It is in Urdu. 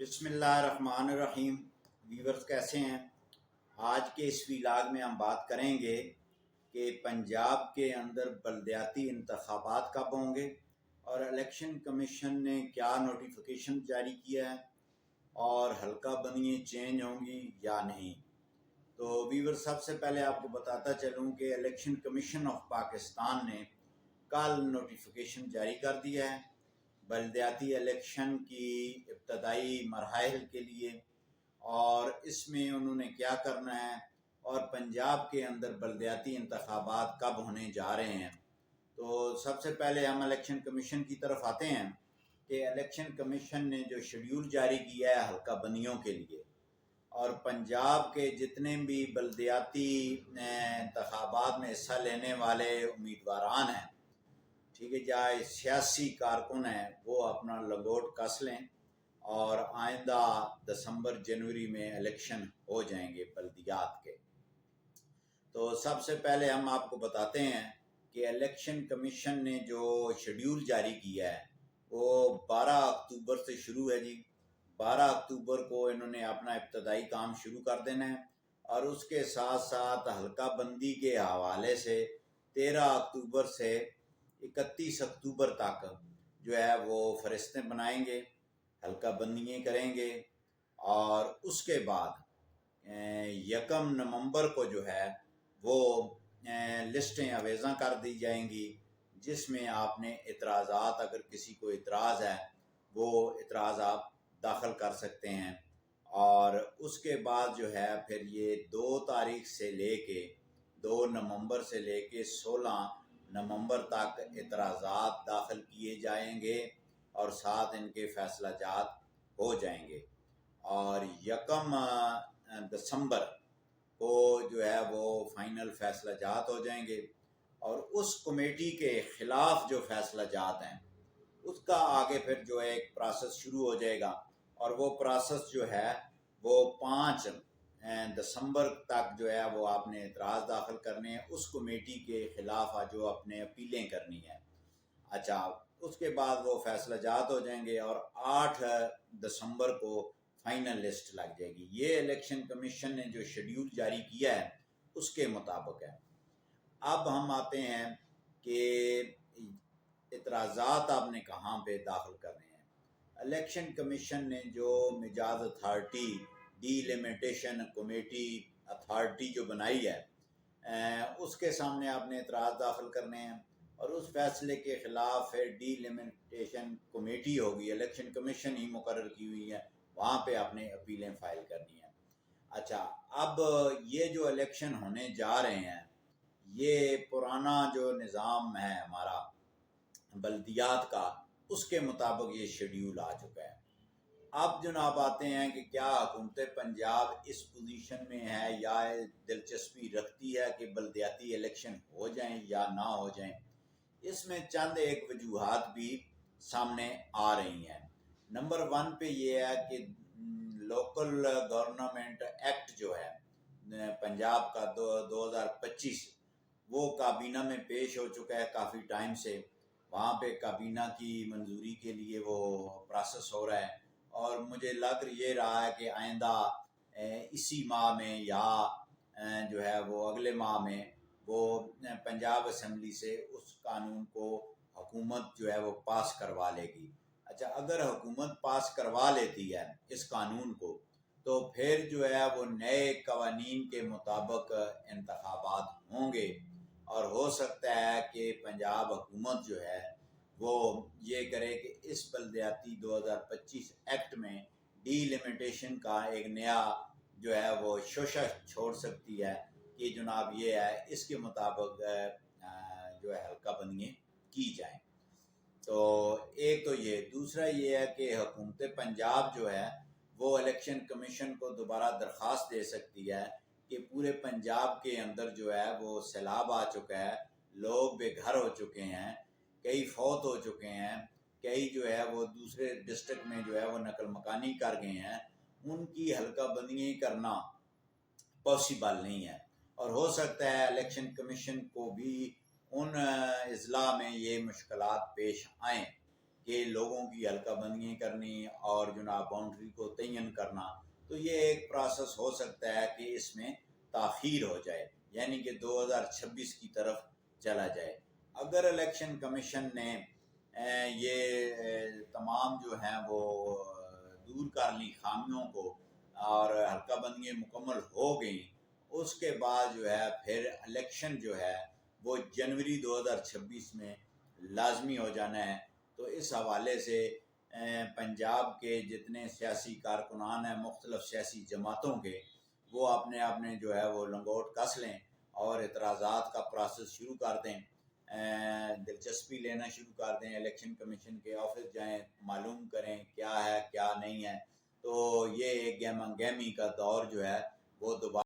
بسم اللہ الرحمن الرحیم۔ ویورز کیسے ہیں؟ آج کے اس ویلاگ میں ہم بات کریں گے کہ پنجاب کے اندر بلدیاتی انتخابات کب ہوں گے اور الیکشن کمیشن نے کیا نوٹیفیکیشن جاری کیا ہے اور حلقہ بندیاں چینج ہوں گی یا نہیں۔ تو ویور سب سے پہلے آپ کو بتاتا چلوں کہ الیکشن کمیشن آف پاکستان نے کل نوٹیفیکیشن جاری کر دیا ہے بلدیاتی الیکشن کی ابتدائی مراحل کے لیے، اور اس میں انہوں نے کیا کرنا ہے اور پنجاب کے اندر بلدیاتی انتخابات کب ہونے جا رہے ہیں۔ تو سب سے پہلے ہم الیکشن کمیشن کی طرف آتے ہیں کہ الیکشن کمیشن نے جو شیڈیول جاری کیا ہے حلقہ بندیوں کے لیے، اور پنجاب کے جتنے بھی بلدیاتی انتخابات میں حصہ لینے والے امیدواران ہیں، ٹھیک ہے، جہاں سیاسی کارکن ہیں، وہ اپنا لنگوٹ کس لیں اور آئندہ دسمبر جنوری میں الیکشن ہو جائیں گے بلدیات کے۔ تو سب سے پہلے ہم آپ کو بتاتے ہیں کہ الیکشن کمیشن نے جو شیڈیول جاری کیا ہے وہ 12 اکتوبر سے شروع ہے جی۔ 12 اکتوبر کو انہوں نے اپنا ابتدائی کام شروع کر دینا ہے، اور اس کے ساتھ ساتھ حلقہ بندی کے حوالے سے 13 اکتوبر سے 31 اکتوبر تک جو ہے وہ فہرستیں بنائیں گے، حلقہ بندیاں کریں گے، اور اس کے بعد 1 نومبر کو جو ہے وہ لسٹیں اویزاں کر دی جائیں گی، جس میں آپ نے اعتراضات، اگر کسی کو اعتراض ہے وہ اعتراض آپ داخل کر سکتے ہیں، اور اس کے بعد جو ہے پھر یہ 2 تاریخ سے لے کے 2 نومبر سے لے کے 16 نومبر تک اعتراضات داخل کیے جائیں گے اور ساتھ ان کے فیصلہ جات ہو جائیں گے، اور 1 دسمبر کو جو ہے وہ فائنل فیصلہ جات ہو جائیں گے، اور اس کمیٹی کے خلاف جو فیصلہ جات ہیں اس کا آگے پھر جو ہے ایک پروسیس شروع ہو جائے گا، اور وہ پروسیس جو ہے وہ 5 دسمبر تک جو ہے وہ آپ نے اعتراض داخل کرنے ہیں اس کمیٹی کے خلاف، جو اپنے اپیلیں کرنی ہیں۔ اچھا، اس کے بعد وہ فیصلہ جات ہو جائیں گے اور 8 دسمبر کو فائنل لسٹ لگ جائے گی۔ یہ الیکشن کمیشن نے جو شیڈیول جاری کیا ہے اس کے مطابق ہے۔ اب ہم آتے ہیں کہ اعتراضات آپ نے کہاں پہ داخل کرنے ہیں۔ الیکشن کمیشن نے جو مجاز authority D limitation committee authority جو بنائی ہے، اس کے سامنے آپ نے اعتراض داخل کرنے ہیں، اور اس فیصلے کے خلاف پھر ڈی لیمیٹیشن کمیٹی ہوگی، الیکشن کمیشن ہی مقرر کی ہوئی ہے، وہاں پہ آپ نے اپیلیں فائل کرنی ہیں۔ اچھا، اب یہ جو الیکشن ہونے جا رہے ہیں، یہ پرانا جو نظام ہے ہمارا بلدیات کا، اس کے مطابق یہ شیڈیول آ چکا ہے۔ اب جناب آتے ہیں کہ کیا حکومت پنجاب اس پوزیشن میں ہے یا دلچسپی رکھتی ہے کہ بلدیاتی الیکشن ہو جائیں یا نہ ہو جائیں۔ اس میں چند ایک وجوہات بھی سامنے آ رہی ہیں۔ نمبر 1 پہ یہ ہے کہ لوکل گورنمنٹ ایکٹ جو ہے پنجاب کا 2025، وہ کابینہ میں پیش ہو چکا ہے کافی ٹائم سے، وہاں پہ کابینہ کی منظوری کے لیے وہ پروسیس ہو رہا ہے، اور مجھے لگ یہ رہا ہے کہ آئندہ اسی ماہ میں یا جو ہے وہ اگلے ماہ میں وہ پنجاب اسمبلی سے اس قانون کو حکومت جو ہے وہ پاس کروا لے گی۔ اچھا، اگر حکومت پاس کروا لیتی ہے اس قانون کو تو پھر جو ہے وہ نئے قوانین کے مطابق انتخابات ہوں گے، اور ہو سکتا ہے کہ پنجاب حکومت جو ہے وہ یہ کرے کہ اس بلدیاتی 2025 ایکٹ میں ڈی لیمیٹیشن کا ایک نیا جو ہے وہ شوشہ چھوڑ سکتی ہے کہ جناب یہ ہے، اس کے مطابق جو ہے حلقہ بندیاں کی جائیں۔ تو ایک تو یہ، دوسرا یہ ہے کہ حکومت پنجاب جو ہے وہ الیکشن کمیشن کو دوبارہ درخواست دے سکتی ہے کہ پورے پنجاب کے اندر جو ہے وہ سیلاب آ چکا ہے، لوگ بے گھر ہو چکے ہیں، کئی فوت ہو چکے ہیں، کئی جو ہے وہ دوسرے ڈسٹرکٹ میں جو ہے وہ نقل مکانی کر گئے ہیں، ان کی حلقہ بندیاں کرنا پاسبل نہیں ہے، اور ہو سکتا ہے الیکشن کمیشن کو بھی ان اضلاع میں یہ مشکلات پیش آئیں۔ کہ لوگوں کی حلقہ بندیاں کرنی اور جناب باؤنڈری کو تعین کرنا، تو یہ ایک پروسیس ہو سکتا ہے کہ اس میں تاخیر ہو جائے، یعنی کہ 2026 کی طرف چلا جائے۔ اگر الیکشن کمیشن نے یہ تمام جو ہیں وہ دور کر لی خامیوں کو اور حلقہ بندیاں مکمل ہو گئیں، اس کے بعد جو ہے پھر الیکشن جو ہے وہ جنوری 2026 میں لازمی ہو جانا ہے۔ تو اس حوالے سے پنجاب کے جتنے سیاسی کارکنان ہیں مختلف سیاسی جماعتوں کے، وہ اپنے جو ہے وہ لنگوٹ کس لیں اور اعتراضات کا پروسیس شروع کر دیں، دلچسپی لینا شروع کر دیں، الیکشن کمیشن کے آفس جائیں، معلوم کریں کیا ہے کیا نہیں ہے۔ تو یہ ایک گہما گہمی کا دور جو ہے وہ دوبارہ